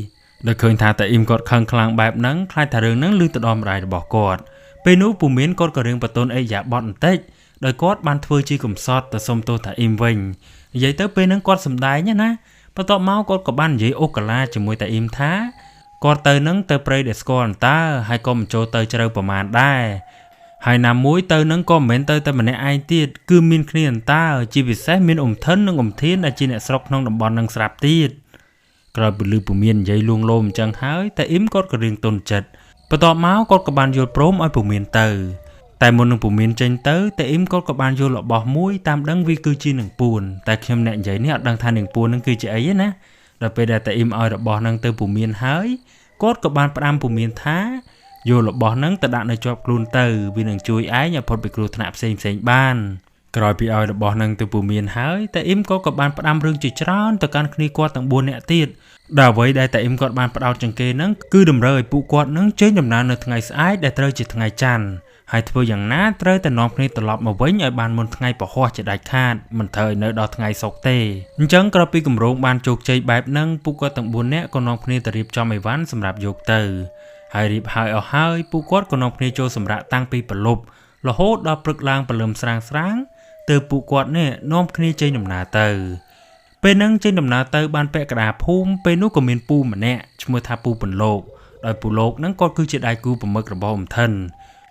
ដោយឃើញថាតាអ៊ីមគាត់ខឹងខ្លាំងបែបហ្នឹងខ្លាចថារឿងហ្នឹងឮទៅដល់ម្ដាយរបស់គាត់ពេលនោះពូមានគាត់ក៏រឿងបន្ទន់អេយ៉ាបតបន្តិចដោយគាត់បានធ្វើជាកំសត់ទៅសុំទោសតាអ៊ីមវិញនិយាយទៅពេលហ្នឹងគាត់សម្ដែងណាបន្ទាប់មកគាត់ក៏បាននិយាយអូកាឡាជាមួយតាអ៊ីមថាគាត់ទៅនឹងទៅព្រៃដែលស្គាល់អន្តើហើយក៏មិនចូលទៅជ្រៅប្រមាណដែរហើយណាមួយទៅនឹងក៏មិនមែនទៅតែម្នាក់ឯងទៀតគឺមានគ្នាអន្តើជាពិសេសមានអ៊ំថិននិងអ៊ំធានដែលជាអ្នកស្រុកក្នុងតំបន់នឹងស្រាប់ទៀតក្រោយពីឮពូមាននិយាយលួងលោមអញ្ចឹងហើយតាអ៊ីមគាត់ក៏រៀងទន់ចិត្តបន្ទាប់មកគាត់ក៏បានយល់ព្រមឲ្យពូមានទៅតែមុននឹងពូមានចេញទៅតាអ៊ីមគាត់ក៏បានយល់របស់មួយតាមដឹងវាគឺជានឹងពួនតែខ្ញុំអ្នកនិយាយនេះអត់ដឹងថានឹងពួននឹងគឺជាអីទេណាដល់ពេលដែលតាអ៊ីមឲ្យរបស់នឹងទៅពូមានហើយគាត់ក៏បានផ្ដាំពូមានថា យករបស់ហ្នឹងទៅដាក់នៅជាប់ខ្លួនទៅវានឹងជួយឯងឲ្យផុតពីគ្រោះថ្នាក់ផ្សេងបានក្រោយពីឲ្យរបស់ហ្នឹងទៅពូមៀនហើយតែអ៊ីមក៏បានផ្ដាំរឿងជាច្រើនទៅកាន់គ្នាគាត់ទាំង4នាក់ទៀតដែលអ្វីដែលតែអ៊ីមគាត់បានផ្ដោតជាងគេហ្នឹងគឺតម្រូវឲ្យពួកគាត់នឹងចេញដំណើរនៅថ្ងៃស្អែកដែលត្រូវជាថ្ងៃច័ន្ទហើយធ្វើយ៉ាងណាត្រូវតែនាំគ្នាត្រឡប់មកវិញឲ្យបានមុនថ្ងៃពហុជាដាច់ខាតមិនត្រូវនៅដល់ថ្ងៃសុក្រទេអញ្ចឹងក្រោយពីគម្រោងបានជោគជ័យបែបហ្នឹងពួកគាត់ទាំង4នាក់ក៏នាំគ្នាទៅរៀបចំអីវ៉ាន់សម្រាប់យកទៅហើយរៀបហើយអស់ហើយពួកគាត់ក៏នាំគ្នាចូលសម្រាកតាំងពីព្រលប់រហូតដល់ព្រឹកឡើងព្រលឹមស្រាងទើបពួកគាត់នេះនាំគ្នាចេញដំណើរទៅពេលហ្នឹងចេញដំណើរទៅបានពាក់កណ្ដាលភូមិពេលនោះក៏មានពូម្នាក់ឈ្មោះថាពូពន្លកដោយពូលោកហ្នឹងគាត់គឺជាដៃគូប្រមឹករបស់អ៊ំថិន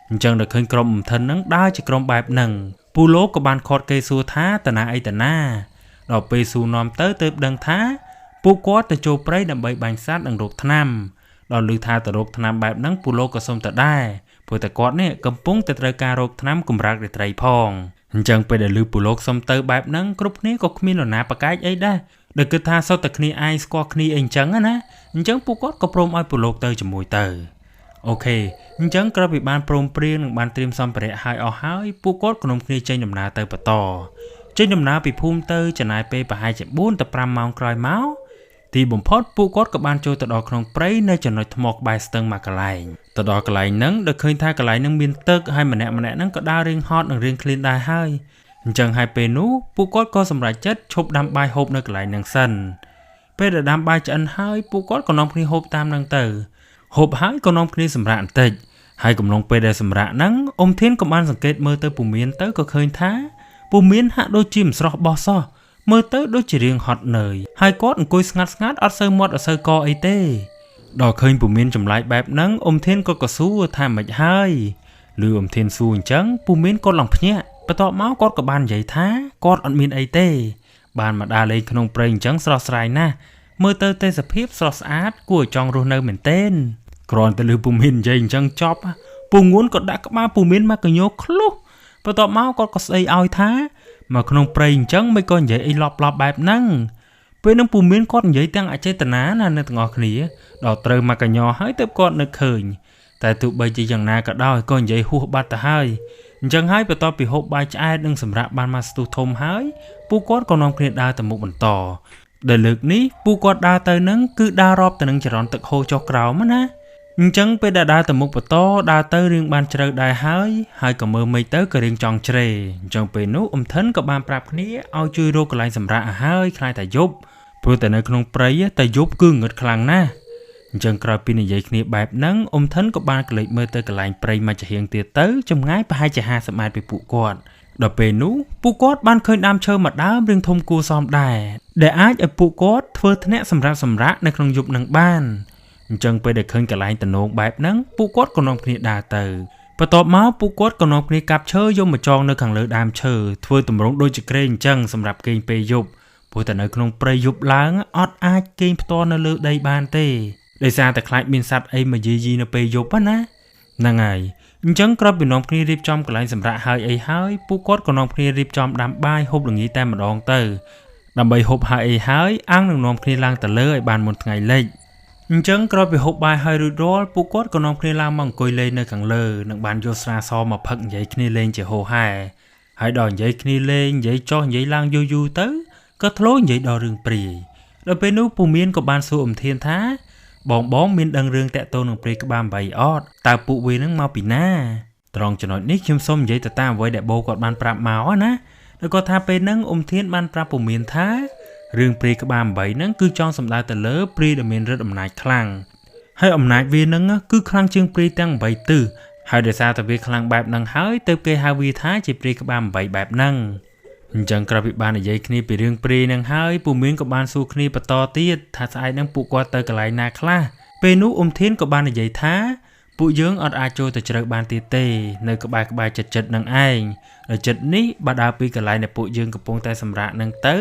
អញ្ចឹងដល់ឃើញក្រុមអ៊ំថិនហ្នឹងដើរជាក្រុមបែបហ្នឹងពូលោកក៏បានខត់គេសួរថាតាណាអីតាណាដល់ពេលសួរនាំទៅទើបដឹងថាពួកគាត់ទៅចូលព្រៃដើម្បីបាញ់សត្វនិងរកថ្នាំដល់ឮថាទៅរកថ្នាំបែបហ្នឹងពូលោកក៏សុំទៅដែរព្រោះតែគាត់នេះកំពុងតែត្រូវការរកថ្នាំកម្រើករាត្រីផងអញ្ចឹងពេលដែលឮពូលោកសុំទៅបែបហ្នឹងគ្រប់គ្នាក៏គ្មាននរណាប្រកែកអីដែរដែលគិតថាសុទ្ធតែគ្នាឯងស្គាល់គ្នាអីអញ្ចឹងណាអញ្ចឹងពួកគាត់ក៏ព្រមឲ្យពូលោកទៅជាមួយទៅអូខេអញ្ចឹងក្រោយពីបានព្រមព្រៀងនិងបានត្រៀមសម្ភារៈឲ្យអស់ហើយពួកគាត់ក៏នាំគ្នាចេញដំណើរទៅបន្តចេញដំណើរពីភូមិទៅចំណាយពេលប្រហែលជា4ទៅ5ម៉ោងក្រោយមកទីបំផុតពួកគាត់ក៏បានចូលទៅដល់ក្នុងព្រៃនៅចំណុចថ្មក្បែរស្ទឹងមួយកន្លែងទៅដល់កន្លែងហ្នឹងដែលឃើញថាកន្លែងហ្នឹងមានទឹកហើយម្នាក់ហ្នឹងក៏ដើររៀងហត់និងរៀងឃ្លានដែរហើយអញ្ចឹងហើយពេលនោះពួកគាត់ក៏សម្រេចចិត្តឈប់ដាំបាយហូបនៅកន្លែងហ្នឹងសិនពេលដែលដាំបាយឆ្អិនហើយពួកគាត់ក៏នាំគ្នាហូបតាមហ្នឹងទៅហូបហើយក៏នាំគ្នាសម្រាកបន្តិចហើយកំឡុងពេលដែលសម្រាកហ្នឹងអ៊ំធានក៏បានសង្កេតមើលទៅពូមៀនទៅក៏ឃើញថាពូមៀនហាក់ដូចជាមិនស្រស់បោះសោះមើលទៅដូចជារៀងហត់នឿយហើយគាត់អង្គុយស្ងាត់អត់សូវមាត់អត់សូវកអីទេដល់ឃើញពូមៀនចម្លែកបែបហ្នឹងអ៊ំធានក៏សួរថាមិនហើយឮអ៊ំធានសួរអញ្ចឹងពូមៀនគាត់ឡើងភ្ញាក់បន្ទាប់មកគាត់ក៏បាននិយាយថាគាត់អត់មានអីទេបានមកដើរលេងក្នុងព្រៃអញ្ចឹងស្រស់ស្រាយណាស់មើលទៅទេសភាពស្រស់ស្អាតគួរឲ្យចង់រស់នៅមែនទែនគ្រាន់តែឮពូមៀននិយាយអញ្ចឹងចប់ពូងួនក៏ដាក់ក្បាលពូមៀនមកកញ្ញោឃ្លុះបន្ទាប់មកគាត់ក៏ស្ដីឲ្យថាមកក្នុងព្រៃអញ្ចឹងមិនក៏និយាយអីឡប់បែបហ្នឹងពេលហ្នឹងពូមៀនគាត់និយាយទាំងអចេតនាណាអ្នកទាំងអស់គ្នាដល់ត្រូវមកកញ្ញោហើយទើបគាត់នឹកឃើញតែទោះបីជាយ៉ាងណាក៏ដោយក៏និយាយហួសបាត់ទៅហើយអញ្ចឹងហើយបន្ទាប់ពីហូបបាយឆ្អែតនិងសម្រាប់បានមកស្ទុះធំហើយពួកគាត់ក៏នាំគ្នាដើរទៅមុខបន្តដែលលើកនេះពួកគាត់ដើរទៅនឹងគឺដើររាប់ទៅនឹងចរន្តទឹកហូរចុះក្រោមណាអញ្ចឹងពេលដែលដើរទៅមុខបន្តដើរទៅរៀងបានជ្រៅដែរហើយក៏មើលមេឃទៅក៏រៀងចង់ជ្រេអញ្ចឹងពេលនោះអ៊ំថិនក៏បានប្រាប់គ្នាឲ្យជួយរកកន្លែងសម្រាកឲ្យហើយខ្លាចតែយប់ព្រោះតែនៅក្នុងព្រៃតែយប់គឺងឹតខ្លាំងណាស់អញ្ចឹងក្រោយពីនិយាយគ្នាបែបហ្នឹងអ៊ំថិនក៏បានក្លែកមើលទៅកន្លែងព្រៃមួយចាហៀងទៀតទៅចម្ងាយប្រហែលជា50ម៉ែត្រពីពួកគាត់ដល់ពេលនោះពួកគាត់បានឃើញដើមឈើមួយដើមរៀងធំគួរសមដែរដែលអាចឲ្យពួកគាត់ធ្វើថ្នាក់សម្រាប់សម្រាកនៅក្នុងយប់នឹងបានអញ្ចឹងពេលដែលឃើញកន្លែងតំណងបែបហ្នឹងពួកគាត់ក៏នាំគ្នាដើរទៅបន្ទាប់មកពួកគាត់ក៏នាំគ្នាកាប់ឈើយកមកចងនៅខាងលើដើមឈើធ្វើទម្រង់ដូចជាគ្រែអញ្ចឹងសម្រាប់គេងពេលយប់ព្រោះតែនៅក្នុងព្រៃយប់ឡើងអត់អាចគេងផ្ទាល់នៅលើដីបានទេដោយសារតែខ្លាចមានសត្វអីមកយាយីនៅពេលយប់ណាហ្នឹងហើយអញ្ចឹងក្រោយពីនាំគ្នារៀបចំកន្លែងសម្រាកហើយពួកគាត់ក៏នាំគ្នារៀបចំដាំបាយហូបល្ងាចតែម្ដងទៅដើម្បីហូបហើយអាំងនឹងនាំគ្នាឡើងទៅលើឲ្យបានមុនថ្ងៃលិចអញ្ចឹងក្រោយពីហូបបាយហើយរួចរាល់ពួកគាត់ក៏នាំគ្នាឡើងមកអង្គុយលេងនៅខាងលើនិងបានយកស្រាសមកផឹកនិយាយគ្នាលេងជាហូរហែហើយដល់និយាយគ្នាលេងនិយាយចុះនិយាយឡើងយូរទៅក៏ធ្លោនិយាយដល់រឿងព្រាយដល់ពេលនោះពូមៀនក៏បានសួរអ៊ំធានថាបងមានដឹងរឿងតាក់ទងនឹងព្រាយក្បាល8អត់តើពួកវានឹងមកពីណាត្រង់ចំណុចនេះខ្ញុំសូមនិយាយទៅតាមអ្វីដែលបូគាត់បានប្រាប់មកណាហើយគាត់ថាពេលហ្នឹងអ៊ំធានបានប្រាប់ពូមៀនថារឿងព្រាយក្បាល8ហ្នឹងគឺចង់សម្ដៅទៅលើព្រាយដែលមានឫទ្ធិអំណាចខ្លាំងហើយអំណាចវាហ្នឹងគឺខ្លាំងជាងព្រាយទាំង8ទិសហើយដោយសារតែវាខ្លាំងបែបហ្នឹងហើយទើបគេហៅវាថាជាព្រាយក្បាល8បែបហ្នឹងអញ្ចឹងក្រោយពីបាននិយាយគ្នាពីរឿងព្រាយហ្នឹងហើយពូមៀនក៏បានសួរគ្នាបន្តទៀតថាស្អែកហ្នឹងពួកគាត់ទៅកន្លែងណាខ្លះពេលនោះអ៊ំធានក៏បាននិយាយថាពួកយើងអត់អាចចូលទៅជ្រៅបានទៀតទេនៅក្បែរចិត្តនឹងឯងហើយចិត្តនេះបើដើរពីកន្លែងដែលពួកយើងកំពុងតែសម្រាកនឹងទៅ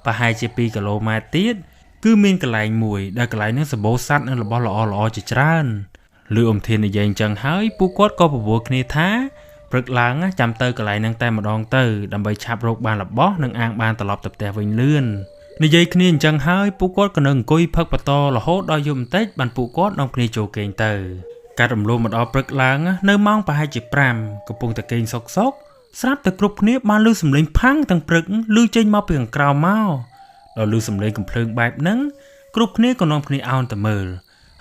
ប្រហែលជា2គីឡូម៉ែត្រទៀតគឺមានកន្លែងមួយដែលកន្លែងហ្នឹងសម្បូរសត្វនិងរបស់ល្អជាច្រើនលឺអ៊ំធាននិយាយអញ្ចឹងហើយពួកគាត់ក៏ប្រមូលគ្នាថាព្រឹកឡើងចាំទៅកន្លែងហ្នឹងតែម្ដងទៅដើម្បីឆាប់រកបានរបស់និងអាងបានត្រឡប់ទៅផ្ទះវិញលឿននិយាយគ្នាអញ្ចឹងហើយពួកគាត់ក៏នៅអង្គុយផឹកបន្តរហូតដល់យប់បន្តិចបានពួកគាត់នាំគ្នាចូលគេងទៅ ការរំលោភមកដល់ព្រឹកឡើងនៅម៉ោងប្រហែលជា5កំពុងតែគេងសុកស្រាប់តែគ្រប់គ្នាបានឮសំឡេងផាំងទាំងព្រឹកឮចេញមកពីខាងក្រៅមកដល់ឮសំឡេងកំភ្លើងបែបហ្នឹងគ្រប់គ្នាក៏នាំគ្នាអោនទៅមើល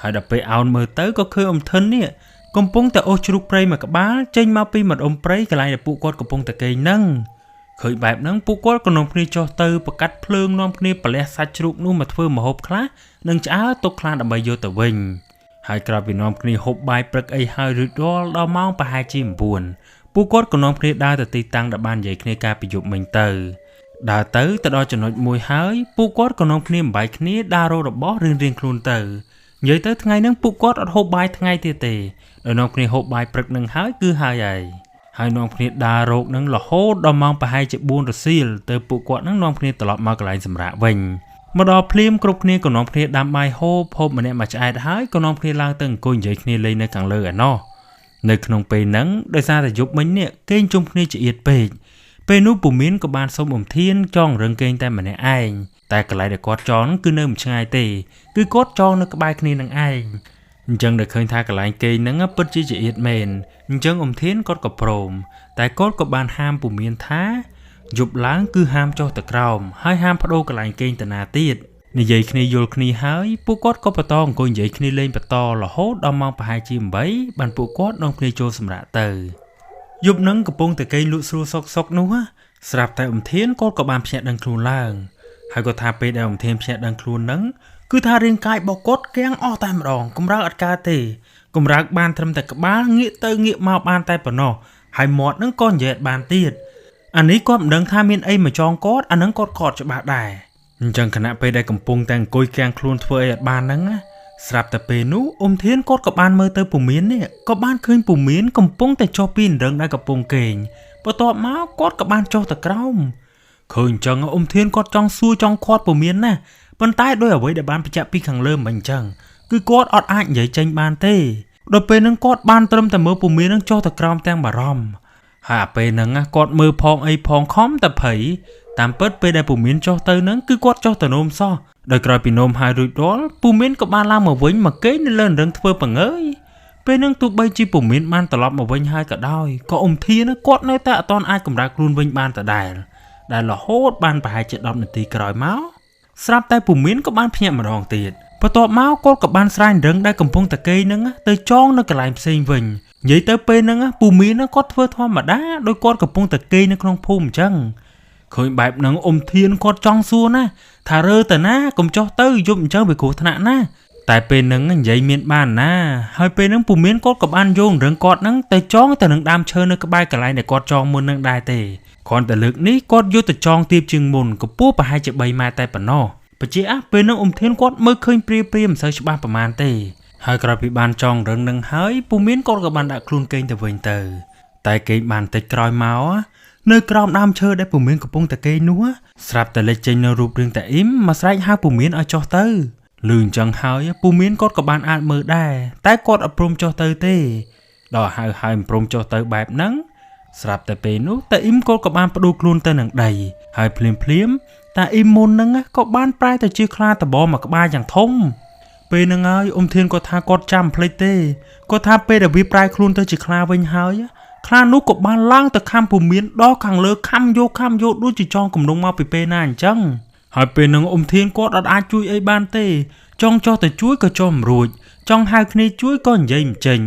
ហើយដល់ពេលអោនមើលទៅក៏ឃើញអ៊ំធិននេះកំពុងតែអូសជ្រូកព្រៃមួយក្បាលចេញមកពីមាត់អ៊ំព្រៃកន្លែងដែលពួកគាត់កំពុងតែគេងហ្នឹងឃើញបែបហ្នឹងពួកគាត់ក៏នាំគ្នាចុះទៅប្រកាត់ភ្លើងនាំគ្នាប្រលះសាច់ជ្រូកនោះមកធ្វើម្ហូបខ្លះនិងឆ្អើទុកខ្លះដើម្បីយកទៅវិញហើយក្រោយពីនាំគ្នាហូបបាយព្រឹកអីហើយរួចរាល់ដល់ម៉ោងប្រហែលជា9ពួកគាត់ក៏នាំគ្នាដើរទៅទីតាំងដែលបាននិយាយគ្នាកាលពីយប់មិញទៅដើរទៅដល់ចំណុចមួយហើយពួកគាត់ក៏នាំគ្នាបំបែកគ្នាដើររករបស់រៀងៗខ្លួនទៅនិយាយទៅថ្ងៃហ្នឹងពួកគាត់អត់ហូបបាយថ្ងៃទៀតទេដោយនាំគ្នាហូបបាយព្រឹកនឹងហើយគឺហើយហើយនាំគ្នាដើររកនឹងរហូតដល់ម៉ោងប្រហែលជា4រសៀលទៅពួកគាត់នឹងនាំគ្នាត្រឡប់មកកន្លែងសម្រាកវិញមកដល់ភ្លាមគ្រប់គ្នាក៏នាំគ្នាដាំបាយហូបម្នាក់មួយឆ្អែតហើយក៏នាំគ្នាឡើងទៅអង្គុយនិយាយគ្នាលេងនៅខាងលើឯណោះនៅក្នុងពេលហ្នឹងដោយសារតែយប់មិញនេះគេងជុំគ្នាចៀតពេកពេលនោះពូមានក៏បានសុំអ៊ំធានចង់រឹងគេងតែម្នាក់ឯងតែកន្លែងដែលគាត់ចង់គឺនៅមិនឆ្ងាយទេគឺគាត់ចង់នៅក្បែរគ្នានឹងឯងអញ្ចឹងដែលឃើញថាកន្លែងគេងហ្នឹងពិតជាចៀតមែនអញ្ចឹងអ៊ំធានគាត់ក៏ព្រមតែគាត់ក៏បានហាមពូមានថាយប់ឡើងគឺហាមចុះទៅក្រោមហើយហាមបដូរកន្លែងគេងតាណាទៀតនិយាយគ្នាយល់គ្នាហើយពួកគាត់ក៏បន្តអង្គុយនិយាយគ្នាលេងបន្តរហូតដល់ម៉ោងប្រហែលជា8បានពួកគាត់នាំគ្នាចូលសម្រាកទៅយប់ហ្នឹងកំពុងតែគេងលក់ស្រួលសុកនោះស្រាប់តែអ៊ំធានគាត់ក៏បានភ្ញាក់ដឹងខ្លួនឡើងហើយគាត់ថាពេលដែលអ៊ំធានភ្ញាក់ដឹងខ្លួនហ្នឹងគឺថារាងកាយរបស់គាត់គាំងអស់តែម្ដងកម្រើកអត់កើតទេកម្រើកបានត្រឹមតែក្បាលងាកទៅងាកមកបានតែប៉ុណ្ណោះហើយមាត់ហ្នឹងក៏និយាយបានទៀតអានេះគាត់មិនដឹងថាមានអីមកចងគាត់អាហ្នឹងគាត់ក៏ច្បាស់ដែរអញ្ចឹងខណៈពេលដែលកំពុងតែអង្គុយគាំងខ្លួនធ្វើអីអត់បានហ្នឹងស្រាប់តែពេលនោះអ៊ំធានគាត់ក៏បានមើលទៅពូមាននេះក៏បានឃើញពូមានកំពុងតែចុះពីរឹងដែលកំពុងគេងបន្ទាប់មកគាត់ក៏បានចុះទៅក្រោមឃើញអញ្ចឹងអ៊ំធានគាត់ចង់សួរចង់ខាត់ពូមានណាប៉ុន្តែដោយអ្វីដែលបានបញ្ជាក់ពីខាងលើមិនអញ្ចឹងគឺគាត់អត់អាចនិយាយចេញបានទេដល់ពេលហ្នឹងគាត់បានត្រឹមតែមើលពូមាននឹងចុះទៅក្រោមទាំងបារម្ភហើយពេលហ្នឹងគាត់មើលផងអីផងខំតែភ័យតាមពិតពេលដែលពូមានចុះទៅហ្នឹងគឺគាត់ចុះទៅនោមសោះដោយក្រោយពីនោមហើយរួចរាល់ពូមានក៏បានឡើងមកវិញមកគេនៅលើរឹងធ្វើបង្អើយពេលហ្នឹងទោះបីជាពូមានបានត្រឡប់មកវិញហើយក៏ដោយក៏អ៊ំធានគាត់នៅតែអត់ទាន់អាចកម្រើកខ្លួនវិញបានដដែលរហូតបានប្រហែលជា10នាទីក្រោយមកស្រាប់តែពូមានក៏បានភ្ញាក់ម្ដងទៀតបន្ទាប់មកគាត់ក៏បានស្រាញរឹងដែលកំពុងតែគេហ្នឹងទៅចងនៅកន្លែងផ្សេងវិញនិយាយទៅពេលហ្នឹងពូមានគាត់ធ្វើធម្មតាដោយគាត់កំពុងតែគេនៅក្នុងភូមិអញ្ចឹងឃើញបែបហ្នឹងអ៊ំធានគាត់ចង់សួរណាថារើទៅណាកុំចុះទៅយប់អញ្ចឹងវាគ្រោះថ្នាក់ណាតែពេលហ្នឹងនិយាយមានបានណាហើយពេលហ្នឹងពូមានគាត់ក៏បានយោងរឹងគាត់ហ្នឹងទៅចងទៅនឹងដើមឈើនៅក្បែរកន្លែងដែលគាត់ចងមុននឹងដែរទេគ្រាន់តែលើកនេះគាត់យកទៅចងទៀបជាងមុនកម្ពស់ប្រហែលជា3ម៉ែត្រតែប៉ុណ្ណោះបជាពេលហ្នឹងអ៊ំធានគាត់មើលឃើញព្រាមិនសូវច្បាស់ប្រហែលទេហើយក្រោយពីបានចងរឹងនឹងហើយពូមានគាត់ក៏បានដាក់ខ្លួនគេងទៅវិញទៅតែគេបានតិចក្រោយមកនៅក្រោមដើមឈើដែលពូមានកំពុងតែគេងនោះស្រាប់តែលេចចេញនៅរូបរាងតាអ៊ីមមកស្រែកហៅពូមានឲ្យចុះទៅលឺអញ្ចឹងហើយពូមានគាត់ក៏បានអាចមើលដែរតែគាត់អត់ព្រមចុះទៅទេដល់ហៅហើយមិនព្រមចុះទៅបែបហ្នឹងស្រាប់តែពេលនោះតាអ៊ីមគាត់ក៏បានបដូរខ្លួនទៅនឹងដីហើយភ្លាមតាអ៊ីមមុនហ្នឹងក៏បានប្រែទៅជាខ្លាតបមួយក្បាលយ៉ាងធំពេលហ្នឹងហើយអ៊ំធានគាត់ថាគាត់ចាំភ្លេចទេគាត់ថាពេលដែលវាប្រែខ្លួនទៅជាខ្លាវិញហើយខ្លានោះក៏បានឡើងទៅខំពូមានដល់ខាងលើខំយកដូចជាចងគំនុំមកពីពេលណាអញ្ចឹងហើយពេលហ្នឹងអ៊ំធានគាត់អត់អាចជួយអីបានទេចង់ចោះទៅជួយក៏ចោះមិនរួចចង់ហៅគ្នាជួយក៏និយាយមិនចេញ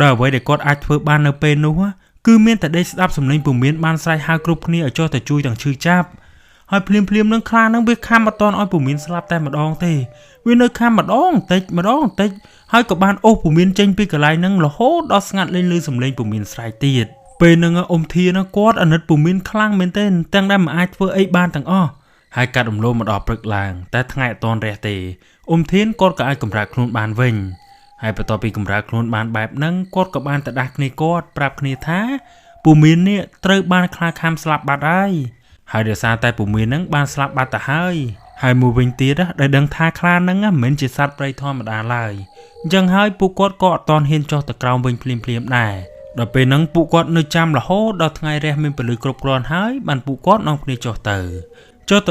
ដល់អ្វីដែលគាត់អាចធ្វើបាននៅពេលនោះគឺមានតែដេកស្ដាប់សំឡេងពូមានបានស្រែកហៅគ្រប់គ្នាឲ្យចោះទៅជួយទាំងឈឺចាប់ហើយភ្លាមនឹងខ្លានឹងវាខំអត់តន់ឲ្យពូមានស្លាប់តែម្ដងទេវានៅខំម្ដងតិចហើយក៏បានអូសពូមានចេញពីកន្លែងហ្នឹងរហូតដល់ស្ងាត់លេងលឺសំឡេងពូមានស្រែកទៀតពេលហ្នឹងអ៊ំធានគាត់អាណិតពូមានខ្លាំងមែនទែនទាំងដែលមិនអាចធ្វើអីបានទាំងអស់ហើយកាត់រំលោភមកដល់ព្រឹកឡើងតែថ្ងៃអត់តន់រះទេអ៊ំធានគាត់ក៏អាចកម្រើកខ្លួនបានវិញហើយបន្ទាប់ពីកម្រើកខ្លួនបានបែបហ្នឹងគាត់ក៏បានទៅដាស់គ្នាគាត់ប្រាប់គ្នាថាពូមាននេះត្រូវបានខ្លាខាំស្លាប់បាត់ហើយដោយសារតែពូមានហ្នឹងបានស្លាប់បាត់ទៅហើយមួយវិញទៀតដែលដឹងថាខ្លាហ្នឹងមិនមែនជាសត្វព្រៃធម្មតាឡើយអញ្ចឹងហើយពួកគាត់ក៏អត់តន់ហ៊ានចុះទៅក្រោមវិញភ្លាមដែរដល់ពេលហ្នឹងពួកគាត់នៅចាំរហូតដល់ថ្ងៃរះមានពលឺគ្រប់គ្រាន់ហើយបានពួកគាត់នាំគ្នាចុះទៅ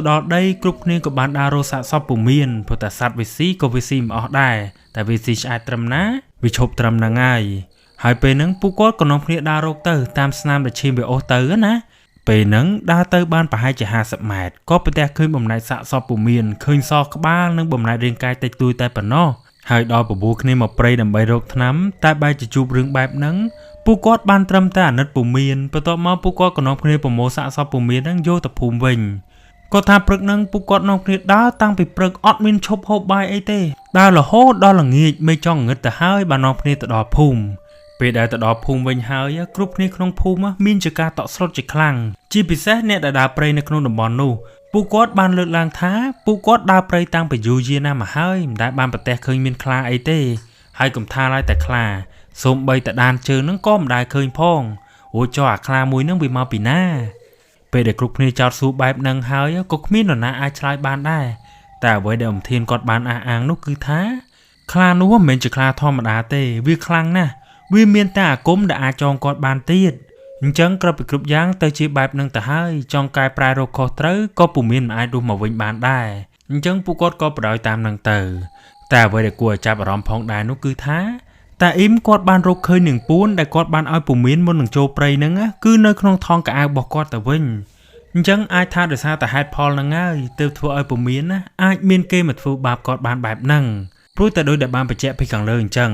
ដល់ដីគ្រប់គ្នាក៏បានដើររកសាកសពពូមានព្រោះតែសត្វវាស៊ីក៏វាស៊ីមិនអស់ដែរតែវាស៊ីឆ្អែតត្រឹមណា វាឈប់ត្រឹមហ្នឹងហើយហើយពេលហ្នឹងពួកគាត់ក៏នាំគ្នាដើររកទៅតាមស្នាមដែលឈាមវាអូសទៅណាពេលហ្នឹងដើរទៅបានប្រហែលជា50ម៉ែត្រក៏ប្រទះឃើញបំណែកសាកសពពុំមានឃើញសក្បាលនិងបំណែករាងកាយតិចតួចតែប៉ុណ្ណោះហើយដល់បបួលគ្នាមកព្រៃដើម្បីរកថ្នាំតែបែរជាជួបរឿងបែបហ្នឹងពួកគាត់បានត្រឹមតែអាណិតពុំមានបន្ទាប់មកពួកគាត់ក៏នាំគ្នាប្រមូលសាកសពពុំមានហ្នឹងយកទៅភូមិវិញគាត់ថាព្រឹកហ្នឹងពួកគាត់នាំគ្នាដើរតាំងពីព្រឹកអត់មានឈប់ហូបបាយអីទេដើររហូតដល់ល្ងាចមេចង់ងឹតទៅហើយបាននាំគ្នាទៅដល់ភូមិពេលដែលទៅដល់ភូមិវិញហើយគ្រប់គ្នាក្នុងភូមិមានជាការតក់ស្លុតជាខ្លាំងជាពិសេសអ្នកដែលដើរព្រៃនៅក្នុងតំបន់នោះពួកគាត់បានលើកឡើងថាពួកគាត់ដើរព្រៃតាំងពីយូរយារណាស់មកហើយមិនដែលបានប្រទះឃើញមានខ្លាអីទេហើយកុំថាឡើយតែខ្លាសូម្បីតែដានជើងហ្នឹងក៏មិនដែលឃើញផងអូចុះអាខ្លាមួយហ្នឹងវាមកពីណាពេលដែលគ្រប់គ្នាចោទសួរបែបហ្នឹងហើយក៏គ្មាននរណាអាចឆ្លើយបានដែរតែអ្វីដែលអំធានគាត់បានអះអាងនោះគឺថាខ្លានោះមិនមែនជាខ្លាធម្មតាទេវាខ្លាំងណាស់វាមានតែអាគមដែលអាចចងគាត់បានទៀតអញ្ចឹងគ្រប់ពីគ្រប់យ៉ាងទៅជាបែបហ្នឹងទៅហើយចង់កែប្រែរកខុសត្រូវក៏ពុំមានមិនអាចរស់មកវិញបានដែរអញ្ចឹងពួកគាត់ក៏បដ ாய் តាមហ្នឹងទៅតែអ្វីដែលគួរឲ្យចាប់អារម្មណ៍ផងដែរនោះគឺថាតែអ៊ីមគាត់បានរកឃើញនឹងពួនដែលគាត់បានឲ្យពុំមានមុននឹងចូលព្រៃហ្នឹងគឺនៅក្នុងថង់កៅអៅរបស់គាត់ទៅវិញអញ្ចឹងអាចថាដោយសារតែហេតុផលហ្នឹងហើយទើបធ្វើឲ្យពុំមានណាអាចមានគេមកធ្វើបាបគាត់បានបែបហ្នឹងព្រោះតែដោយដែលបានបញ្ជាក់ពីខាងលើអញ្ចឹង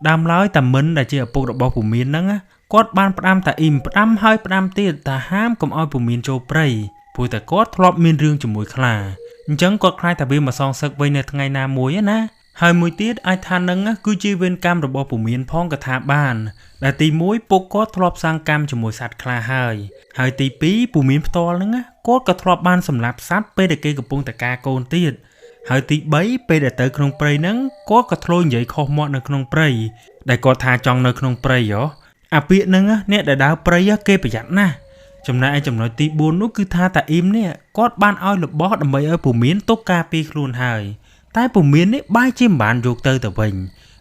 ដើមឡើយតាមិនដែលជាឪពុករបស់ពុំមានហ្នឹងគាត់បានផ្ដាំតាអ៊ីមផ្ដាំហើយផ្ដាំទៀតថាហាមកុំឲ្យពុំមានចូលព្រៃព្រោះតែគាត់ធ្លាប់មានរឿងជាមួយខ្លាអញ្ចឹងគាត់ខ្លាចថាវាមកសងសឹកវិញនៅថ្ងៃណាមួយណាហើយមួយទៀតអាចថានឹងគឺជាវេនកម្មរបស់ពុំមានផងក៏ថាបានដែលទី1ពួកគាត់ធ្លាប់សាងកម្មជាមួយសត្វខ្លាហើយទី2ពុំមានផ្ទាល់ហ្នឹងគាត់ក៏ធ្លាប់បានសម្លាប់សត្វពេលដែលគេកំពុងតែការកូនទៀតហើយទី3ពេលដែលទៅក្នុងព្រៃហ្នឹងគាត់ក៏ធ្លោនិយាយខុសមាត់នៅក្នុងព្រៃដែលគាត់ថាចង់នៅក្នុងព្រៃអាពាកហ្នឹងអ្នកដែលដើរព្រៃគេប្រយ័ត្នណាស់ចំណែកឯចំណុចទី4នោះគឺថាតាអ៊ីមនេះគាត់បានឲ្យរបស់ដើម្បីឲ្យពុំមានទុកការពារខ្លួនហើយតែពុំមាននេះបែរជាមិនបានយកទៅវិញ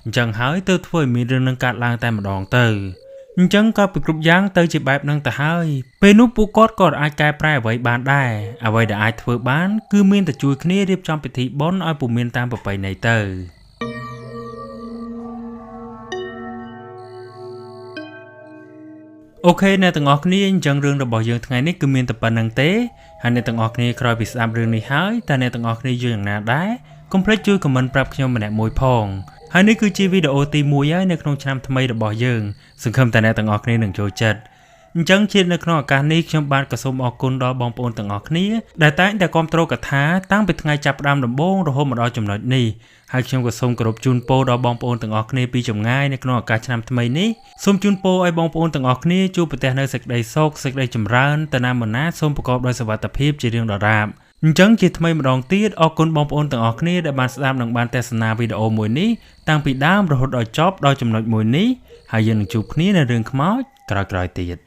អញ្ចឹងហើយទៅធ្វើឲ្យមានរឿងនឹងកាត់ឡើងតែម្ដងទៅអញ្ចឹងក៏ពីគ្រប់យ៉ាងទៅជាបែបហ្នឹងទៅហើយពេលនោះពួកគាត់ក៏អាចកែប្រែអ្វីបានដែរអ្វីដែលអាចធ្វើបានគឺមានតែជួយគ្នារៀបចំពិធីបុណ្យឲ្យពុំមានតាមប្រពៃណីទៅអូខេអ្នកទាំងអស់គ្នាអញ្ចឹងរឿងរបស់យើងថ្ងៃនេះគឺមានតែប៉ុណ្្នឹងទេហើយអ្នកទាំងអស់គ្នាក្រោយពីស្ដាប់រឿងនេះហើយតើអ្នកទាំងអស់គ្នាយល់យ៉ាងណាដែរកុំភ្លេចជួយខមមិនប្រាប់ខ្ញុំម្នាក់មួយផងហើយនេះគឺជាវីដេអូទី1ហើយនៅក្នុងឆ្នាំថ្មីរបស់យើងសង្ឃឹមតែអ្នកទាំងអស់គ្នានឹងចូលចិត្តអញ្ចឹងជានៅក្នុងឱកាសនេះខ្ញុំបាទក៏សូមអរគុណដល់បងប្អូនទាំងអស់គ្នាដែលតែងតែគាំទ្រកថាតាំងពីថ្ងៃចាប់ផ្ដើមដំបូងរហូតមកដល់ចំណុចនេះហើយខ្ញុំក៏សូមគោរពជូនពរដល់បងប្អូនទាំងអស់គ្នាពីចម្ងាយនៅក្នុងឱកាសឆ្នាំថ្មីនេះសូមជូនពរឲ្យបងប្អូនទាំងអស់គ្នាជួបប្រទះនូវសេចក្តីសុខសេចក្តីចម្រើនទៅណាមកណាសូមប្រកបដោយសុវត្ថិភាពជារៀងដរាបអញ្ចឹងជាថ្មីម្ដងទៀតអរគុណបងប្អូនទាំងអស់គ្នាដែលបានស្ដាប់និងបានទស្សនាវីដេអូមួយនេះតាំងពីដើមរហូតដល់ចប់ដល់ចំណុចមួយនេះហើយយើងនឹងជួបគ្នានៅរឿងខ្មោចក្រោយៗទៀត